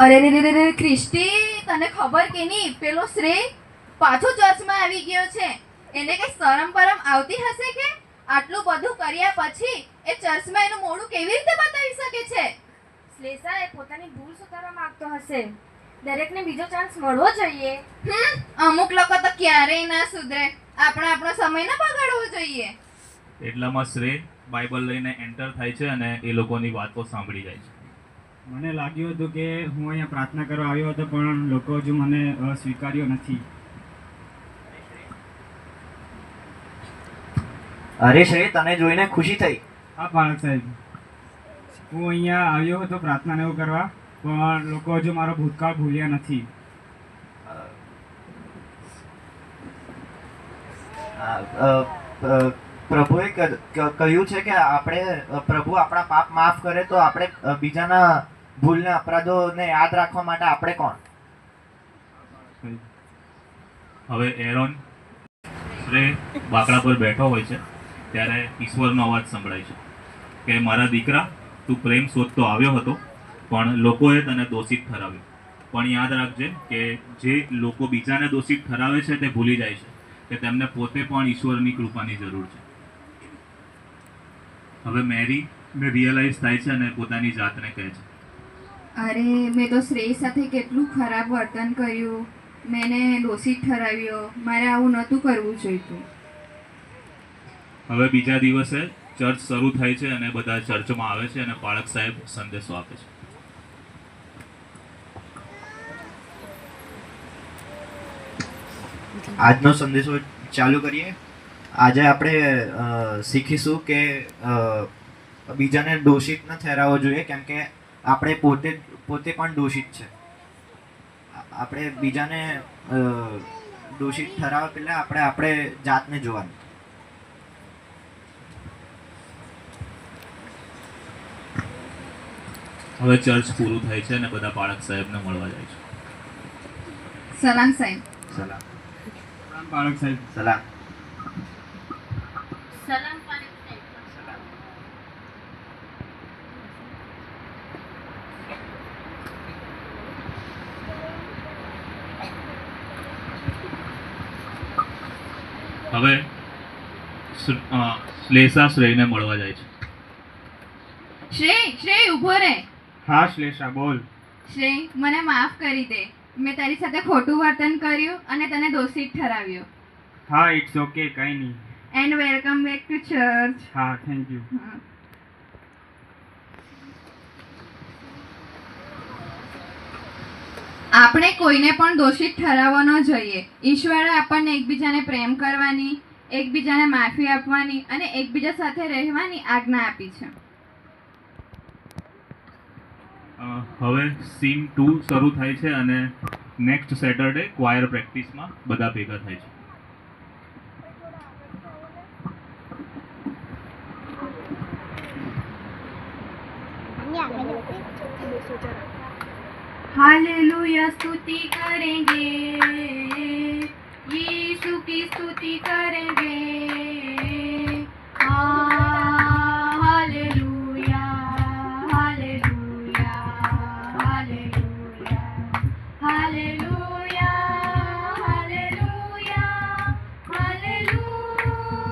અરે રે રે રે ક્રિસ્ટી, તને ખબર કે નહીં પેલો શ્રેય પાછો ચર્ચમાં આવી ગયો છે. એને કઈ શરમ પરમ આવતી હશે કે આટલું બધું કર્યા પછી એ ચર્ચમાં એનું મોઢું કેવી રીતે બતાવી શકે છે? શ્લેષા એ પોતાની ભૂલ સુધારવા માંગતો હશે. દરેકને બીજો ચાન્સ મળવો જોઈએ. અમુક લોકો તો ક્યારેય ના સુધરે. આપણે આપણો સમય ના બગાડવો જોઈએ. એટલામાં શ્રેય બાઇબલ લઈને એન્ટર થાય છે અને એ લોકોની વાતો સાંભળી જાય છે. મને લાગ્યું હતું કે હું અહીંયા પ્રાર્થના કરવા આવ્યો હતો, પણ લોકો હજુ મને સ્વીકાર્યો નથી. અરે શ્રેય, તને જોઈને ખુશી થઈ. હા પાલક સાહેબ, હું અહીંયા આવ્યો હતો પ્રાર્થના એવું કરવા, પણ લોકો હજુ મારો ભૂતકાળ ભૂલ્યા નથી. પ્રભુએ કહ્યું છે કે પ્રભુ આપણા પાપ માફ કરે, તો આપણે બીજાના ભૂલને અપરાધોને યાદ રાખવા માટે આપણે કોણ? હવે એરોન શ્રેય બાકડા પર બેઠો હોય છે ત્યારે ઈશ્વરનો અવાજ સંભળાય છે કે મારા દીકરા, તું પ્રેમ શોધતો આવ્યો હતો, પણ લોકોએ તને દોષિત ઠરાવ્યો. પણ યાદ રાખજે કે જે લોકો બીજાને દોષિત ઠરાવે છે તે ભૂલી જાય છે કે તેમને પોતે પણ ઈશ્વરની કૃપાની જરૂર છે. હવે મેરી રિયલાઇઝ થાય છે અને પોતાની જાતને કહે છે, અરે મેં તો શ્રેય સાથે કેટલું ખરાબ વર્તન કર્યું. મેં એને દોષિત ઠરાવ્યો. મારે આવું નહોતું કરવું જોઈતું. હવે બીજા દિવસે ચર્ચ શરૂ થાય છે અને બધા ચર્ચમાં આવે છે અને પાળક સાહેબ સંદેશો આપે છે. આજનો સંદેશો ચાલુ કરીએ. આજે આપણે શીખીશું કે બીજાને દોષિત ન ઠેરાવવો જોઈએ, કેમ કે આપણે પોતે પણ દોષિત છે. આપણે બીજાને દોષિત ઠરાવવા પહેલાં આપણે જાતને જોવાની. હવે ચર્ચ પૂરું થાય છે અને બધા પાળક સાહેબને મળવા જાય છે. સલામ સાહેબ. સલામ. પાલક સાહેબ. સલામ. સલામ પાલક સાહેબ. હવે શ્લેષા શ્રેયને મળવા જાય છે. શ્રેય ઊભો રહે. હા શ્લેષા, બોલ. શ્રેય, મને માફ કરી દે. મેં તારી સાથે ખોટું વર્તન કર્યું અને તને દોષિત ઠરાવ્યો. હા, ઇટ્સ ઓકે, કંઈ નહીં. And welcome back to church. હા, થેન્ક યુ. આપણે કોઈને પણ દોષિત ઠરાવવો ન જોઈએ. ઈશ્વરે આપણને એકબીજાને પ્રેમ કરવાની, એકબીજાને માફી આપવાની અને એકબીજા સાથે રહેવાની આજ્ઞા આપી છે. હવે સીન 2 શરૂ થાય છે અને નેક્સ્ટ સેટરડે ક્વાયર પ્રેક્ટિસમાં બધા ભેગા થાય છે. हालेलुया स्तुति करेंगे, यीशु की स्तुति करेंगे. Hallelujah, hallelujah, hallelujah, hallelujah, hallelujah, hallelujah.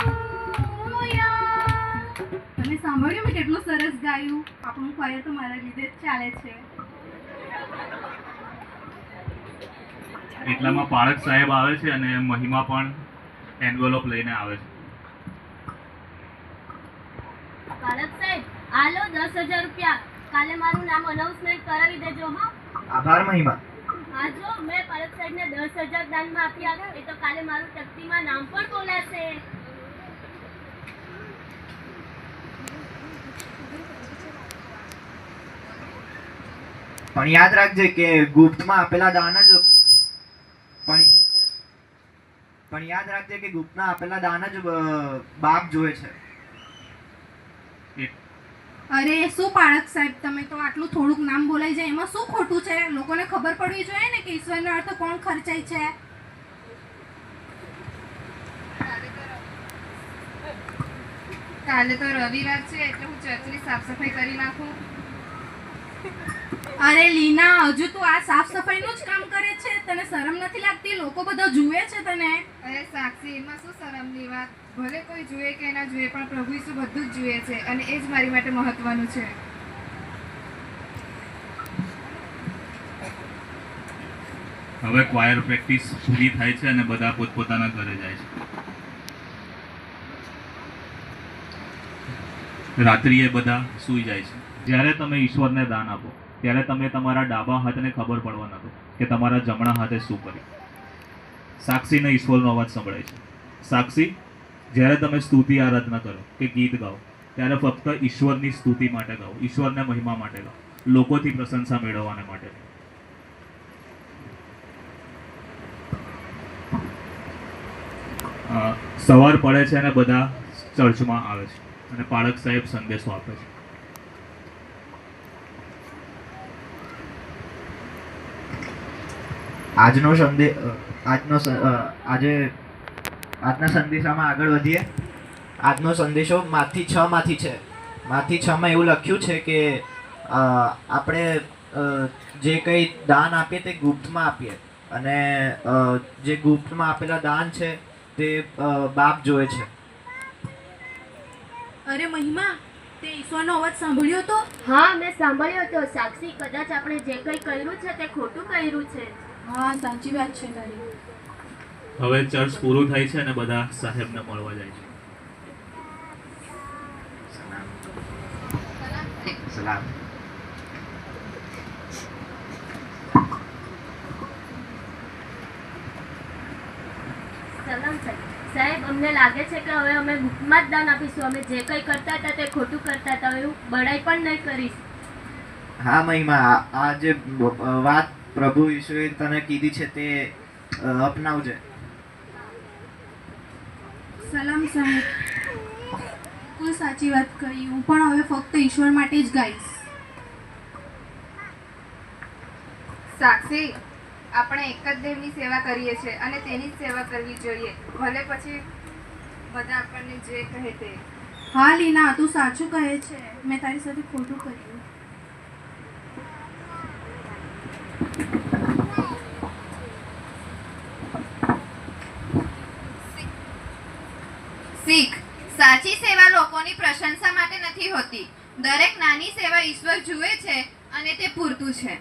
તમે સાંભળ્યું મેં કેટલું સરસ ગાયું? આપણું ક્વાયર તો મારા લીધે જ ચાલે છે. એટલામાં પાળક સાહેબ આવે છે અને મહિમા પણ એન્વેલોપ લઈને આવે છે. પાલક સાહેબ, આ લો 10,000 રૂપિયા. કાલે મારું નામ અનાઉન્સમેન્ટ કરાવી દેજો. હા, આભાર મહિમા. હા, જો મેં પાલક સાહેબને 10,000 દાનમાં આપ્યા, એ તો કાલે મારું તકતીમાં નામ પણ બોલાશે. પણ યાદ રાખજે કે ગુપ્તમાં આપેલા દાન જ પણ યાદ રાખજે કે ગુપ્તમાં આપેલા દાન જ બાપ જોવે છે. અરે શું પાળક સાહેબ, તમે તો આટલું થોડુંક નામ બોલાઈ જાય એમાં શું ખોટું છે? લોકોને ખબર પડવી જોઈએ ને કે ઈશ્વરનો અર્થ કોણ ખર્ચાય છે. કાલે તો રવિવાર છે એટલે હું ચર્ચની સાફ સફાઈ કરી નાખું. અરે લીના, હજુ તું આ સાફ સફાઈનું જ કામ કરે છે? તને શરમ નથી લાગતી? લોકો બધા જુએ છે તને. અરે સાક્ષી, એમાં શું શરમની વાત? ભલે કોઈ જુએ કે ના જુએ, પણ પ્રભુ ઈસુ બધું જ જુએ છે અને એ જ મારી માટે મહત્વનું છે. હવે ક્વાયર પ્રેક્ટિસ પૂરી થાય છે અને બધા પોતપોતાના ઘરે જાય છે. રાત્રિએ બધા સૂઈ જાય છે. જ્યારે તમે ઈશ્વરને દાન આપો ત્યારે તમે તમારા ડાબા હાથને ખબર પડવા ન દો કે તમારા જમણા હાથે શું કર્યું. સાક્ષીને ઈશ્વરનો અવાજ સંભળાય છે. સાક્ષી, જ્યારે તમે સ્તુતિ આરાધના કરો કે ગીત ગાઓ ત્યારે ફક્ત ઈશ્વરની સ્તુતિ માટે ગાઓ, ઈશ્વરને મહિમા માટે ગાઓ, લોકોથી પ્રશંસા મેળવવાને માટે. સવાર પડે છે અને બધા ચર્ચમાં આવે છે અને પાળક સાહેબ સંદેશો આપે છે. આજના સંદેશામાં આગળ વધીએ. આજનો સંદેશો માથી 6 માંથી છે. માથી 6 માં એવું લખ્યું છે કે આપણે જે કંઈ દાન આપીએ તે ગુપ્તમાં આપીએ અને જે ગુપ્તમાં આપેલા દાન છે તે બાપ જોવે છે. અરે મહિમા, તે ઈશ્વરનો અવાજ સાંભળ્યો તો? હા, મેં સાંભળ્યો હતો. સાક્ષી, કદાચ આપણે જે કંઈ કર્યું છે તે ખોટું કર્યું છે. હા, સાચી વાત છે તારી. હવે ચર્ચ પૂરું થાય છે અને બધા સાહેબને મળવા જાય છે. સલામ. સલામ સાહેબ. સાહેબ, અમને લાગે છે કે હવે અમે ગુપ્તમાં જ દાન આપીશું. અમે જે કંઈ કરતા હતા તે ખોટું કરતા હતા. હવે હું બડાઈ પણ નહીં કરીશ. હા મહિમા, આ જે વાત પ્રભુ ઈશ્વરે તને કીધી છે તે અપનાવજે. સલામ સાહેબ, કોઈ સાચી વાત કરી. હું પણ હવે ફક્ત ઈશ્વર માટે જ ગાઈશ. સાક્ષી, આપણે એક જ દેવની સેવા કરીએ છીએ અને તેની જ સેવા કરવી જોઈએ, ભલે પછી બધા આપણને જે કહે તે. હા લીના, તું સાચું કહે છે. મેં તારી સાથે ખોટું કર્યું. શીખ, સાચી સેવા લોકોની પ્રશંસા માટે નથી હોતી. દરેક નાની સેવા ઈશ્વર જુએ છે અને તે પૂરતું છે.